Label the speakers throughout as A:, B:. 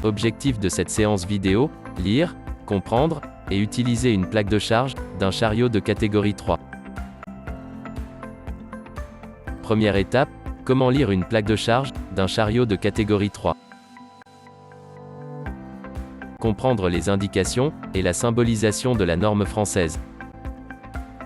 A: Objectif de cette séance vidéo, lire, comprendre, et utiliser une plaque de charge, d'un chariot de catégorie 3. Première étape, comment lire une plaque de charge, d'un chariot de catégorie 3. Comprendre les indications, et la symbolisation de la norme française.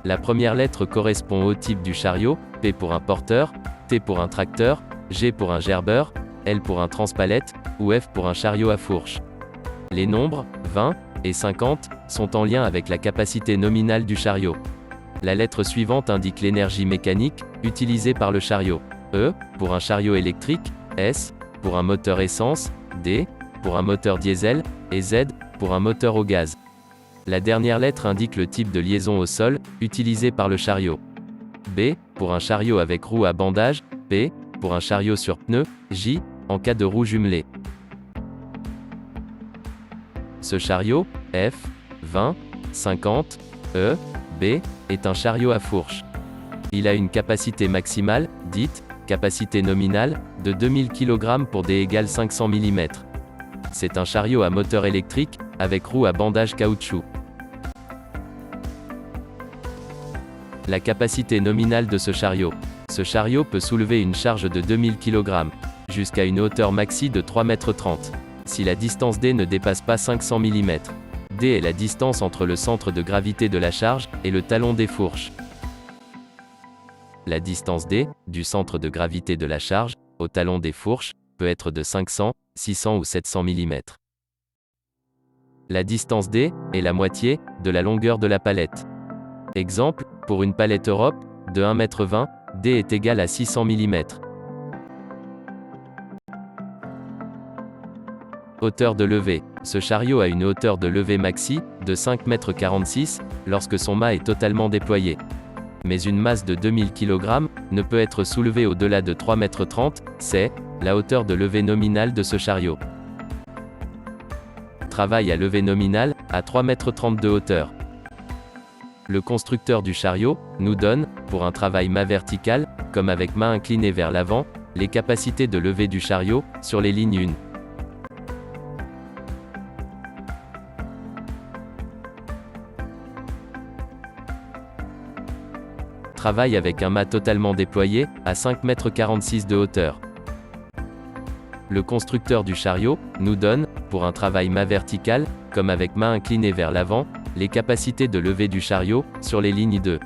A: La première lettre correspond au type du chariot, P pour un porteur, T pour un tracteur, G pour un gerbeur, L pour un transpalette, ou F pour un chariot à fourche. Les nombres, 20 et 50, sont en lien avec la capacité nominale du chariot. La lettre suivante indique l'énergie mécanique, utilisée par le chariot. E, pour un chariot électrique, S, pour un moteur essence, D, pour un moteur diesel, et Z, pour un moteur au gaz. La dernière lettre indique le type de liaison au sol, utilisé par le chariot. B, pour un chariot avec roue à bandage, P, pour un chariot sur pneus, J, en cas de roue jumelée. Ce chariot, F, 20, 50, E, B, est un chariot à fourche. Il a une capacité maximale, dite capacité nominale, de 2000 kg pour D égale 500 mm. C'est un chariot à moteur électrique, avec roue à bandage caoutchouc. La capacité nominale de ce chariot. Ce chariot peut soulever une charge de 2000 kg, jusqu'à une hauteur maxi de 3,30 m. Si la distance D ne dépasse pas 500 mm. D est la distance entre le centre de gravité de la charge, et le talon des fourches. La distance D, du centre de gravité de la charge, au talon des fourches, peut être de 500, 600 ou 700 mm. La distance D est la moitié de la longueur de la palette. Exemple, pour une palette Europe, de 1,20 m, D est égal à 600 mm. Hauteur de levée. Ce chariot a une hauteur de levée maxi, de 5,46 m, lorsque son mât est totalement déployé. Mais une masse de 2000 kg ne peut être soulevée au-delà de 3,30 m, c'est la hauteur de levée nominale de ce chariot. Travail à levée nominale, à 3,30 m de hauteur. Le constructeur du chariot nous donne, pour un travail mât vertical, comme avec main inclinée vers l'avant, les capacités de levée du chariot, sur les lignes 1. Travail avec un mât totalement déployé, à 5,46 m de hauteur. Le constructeur du chariot nous donne, pour un travail mât vertical, comme avec main inclinée vers l'avant, les capacités de levée du chariot, sur les lignes 2.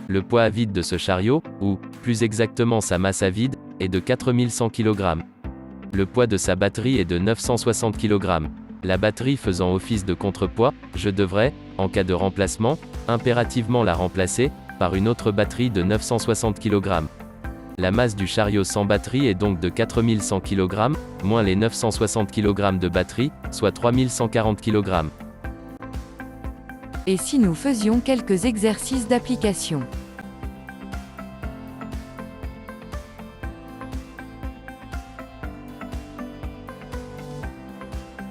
A: Le poids à vide de ce chariot, ou, plus exactement sa masse à vide, est de 4100 kg. Le poids de sa batterie est de 960 kg. La batterie faisant office de contrepoids, je devrais, en cas de remplacement, impérativement la remplacer, par une autre batterie de 960 kg. La masse du chariot sans batterie est donc de 4100 kg, moins les 960 kg de batterie, soit 3140 kg.
B: Et si nous faisions quelques exercices d'application?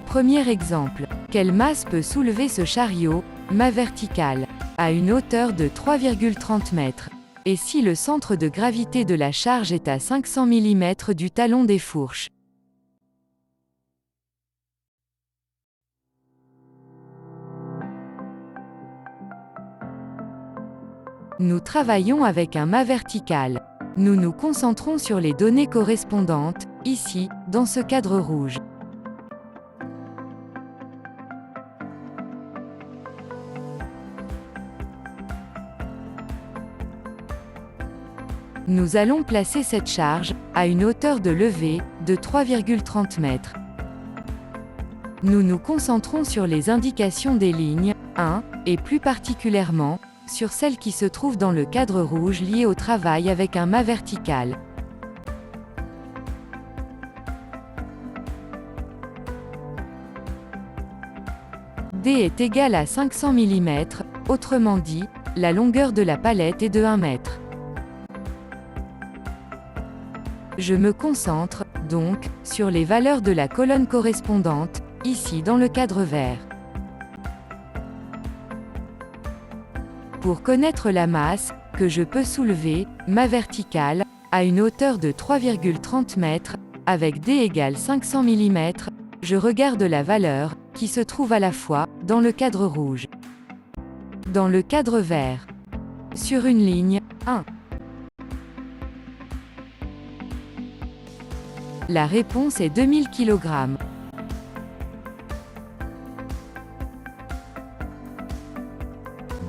B: Premier exemple. Quelle masse peut soulever ce chariot, mât vertical, à une hauteur de 3,30 m? Et si le centre de gravité de la charge est à 500 mm du talon des fourches? Nous travaillons avec un mât vertical. Nous nous concentrons sur les données correspondantes, ici, dans ce cadre rouge. Nous allons placer cette charge, à une hauteur de levée, de 3,30 m. Nous nous concentrons sur les indications des lignes 1, et plus particulièrement, sur celles qui se trouvent dans le cadre rouge lié au travail avec un mât vertical. D est égal à 500 mm, autrement dit, la longueur de la palette est de 1 m. Je me concentre, donc, sur les valeurs de la colonne correspondante, ici dans le cadre vert. Pour connaître la masse, que je peux soulever, ma verticale, à une hauteur de 3,30 mètres, avec D égale 500 mm, je regarde la valeur, qui se trouve à la fois, dans le cadre rouge, dans le cadre vert, sur une ligne, 1. La réponse est 2000 kg.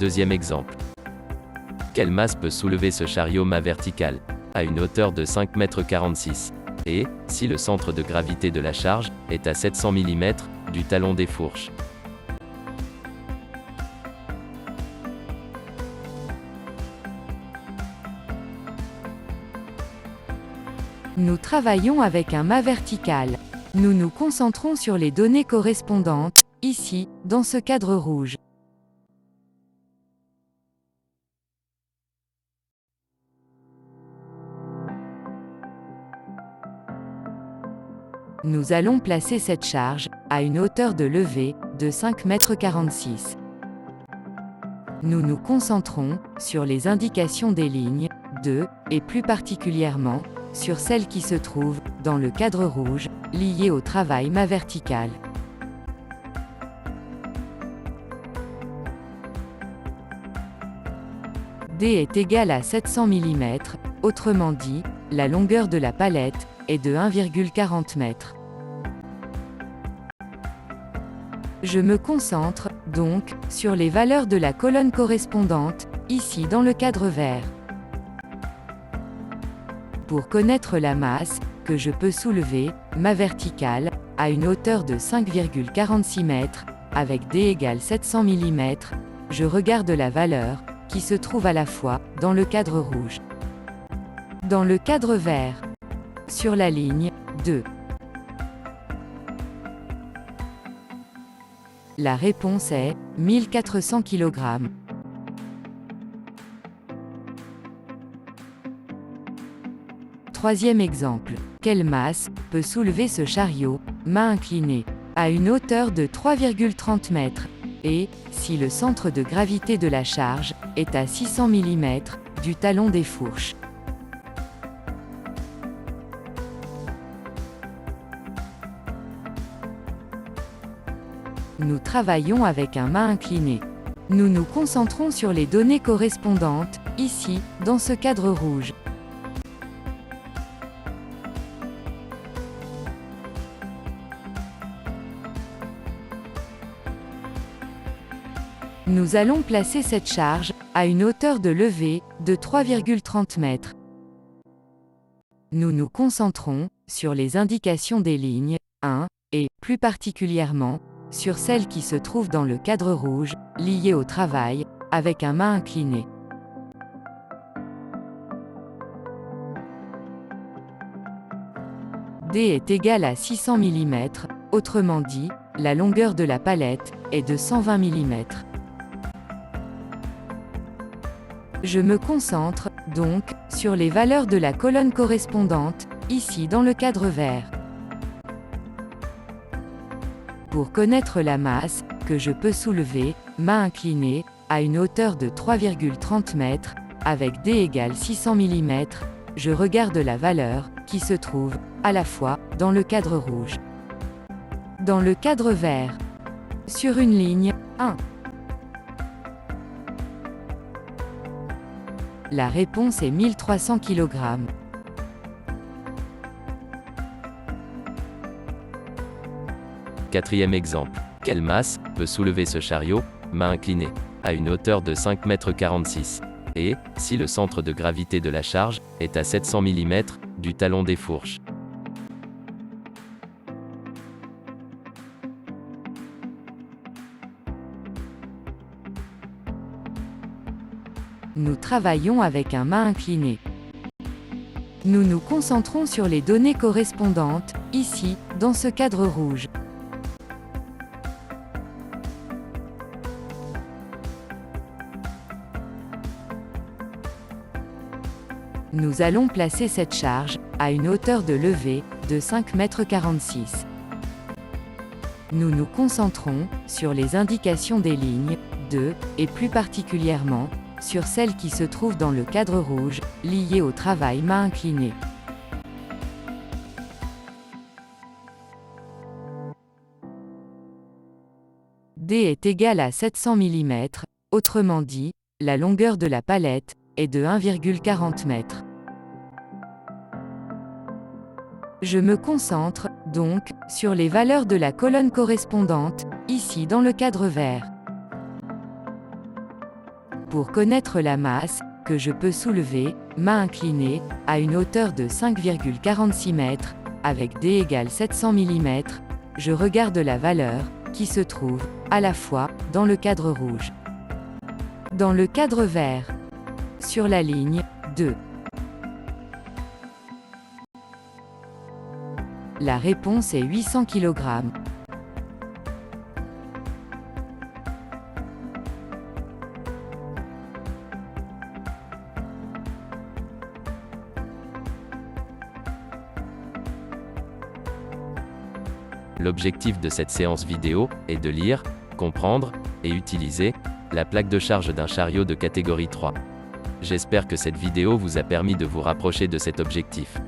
A: Deuxième exemple. Quelle masse peut soulever ce chariot mât vertical, à une hauteur de 5,46 m, et, si le centre de gravité de la charge est à 700 mm du talon des fourches?
B: Nous travaillons avec un mât vertical. Nous nous concentrons sur les données correspondantes, ici, dans ce cadre rouge. Nous allons placer cette charge, à une hauteur de levée, de 5,46 m. Nous nous concentrons, sur les indications des lignes, 2, et plus particulièrement, sur celles qui se trouvent, dans le cadre rouge, liées au travail mât vertical. D est égal à 700 mm, autrement dit, la longueur de la palette est de 1,40 m. Je me concentre, donc, sur les valeurs de la colonne correspondante, ici dans le cadre vert. Pour connaître la masse, que je peux soulever, mât verticale, à une hauteur de 5,46 m, avec D égale 700 mm, je regarde la valeur, qui se trouve à la fois, dans le cadre rouge, dans le cadre vert, sur la ligne 2. La réponse est 1400 kg. Troisième exemple. Quelle masse peut soulever ce chariot, mât incliné, à une hauteur de 3,30 m, et, si le centre de gravité de la charge est à 600 mm du talon des fourches? Nous travaillons avec un mât incliné. Nous nous concentrons sur les données correspondantes, ici, dans ce cadre rouge. Nous allons placer cette charge, à une hauteur de levée, de 3,30 m. Nous nous concentrons, sur les indications des lignes, 1, et, plus particulièrement, sur celles qui se trouvent dans le cadre rouge, liées au travail, avec un mât incliné. D est égal à 600 mm, autrement dit, la longueur de la palette est de 120 mm. Je me concentre, donc, sur les valeurs de la colonne correspondante, ici dans le cadre vert. Pour connaître la masse, que je peux soulever, mât incliné, à une hauteur de 3,30 m, avec D égale 600 mm, je regarde la valeur, qui se trouve, à la fois, dans le cadre rouge, dans le cadre vert, sur une ligne, 1. La réponse est 1300 kg.
A: Quatrième exemple. Quelle masse peut soulever ce chariot, mât incliné, à une hauteur de 5,46 m, et, si le centre de gravité de la charge est à 700 mm du talon des fourches?
B: Nous travaillons avec un mât incliné. Nous nous concentrons sur les données correspondantes, ici, dans ce cadre rouge. Nous allons placer cette charge, à une hauteur de levée, de 5,46 m. Nous nous concentrons, sur les indications des lignes, 2, et plus particulièrement, sur celles qui se trouvent dans le cadre rouge, liées au travail main inclinée. D est égal à 700 mm, autrement dit, la longueur de la palette est de 1,40 m. Je me concentre, donc, sur les valeurs de la colonne correspondante, ici dans le cadre vert. Pour connaître la masse, que je peux soulever, main inclinée, à une hauteur de 5,46 m, avec D égale 700 mm, je regarde la valeur, qui se trouve, à la fois, dans le cadre rouge. Dans le cadre vert. Sur la ligne 2. La réponse est 800 kg.
A: L'objectif de cette séance vidéo est de lire, comprendre et utiliser la plaque de charge d'un chariot de catégorie 3. J'espère que cette vidéo vous a permis de vous rapprocher de cet objectif.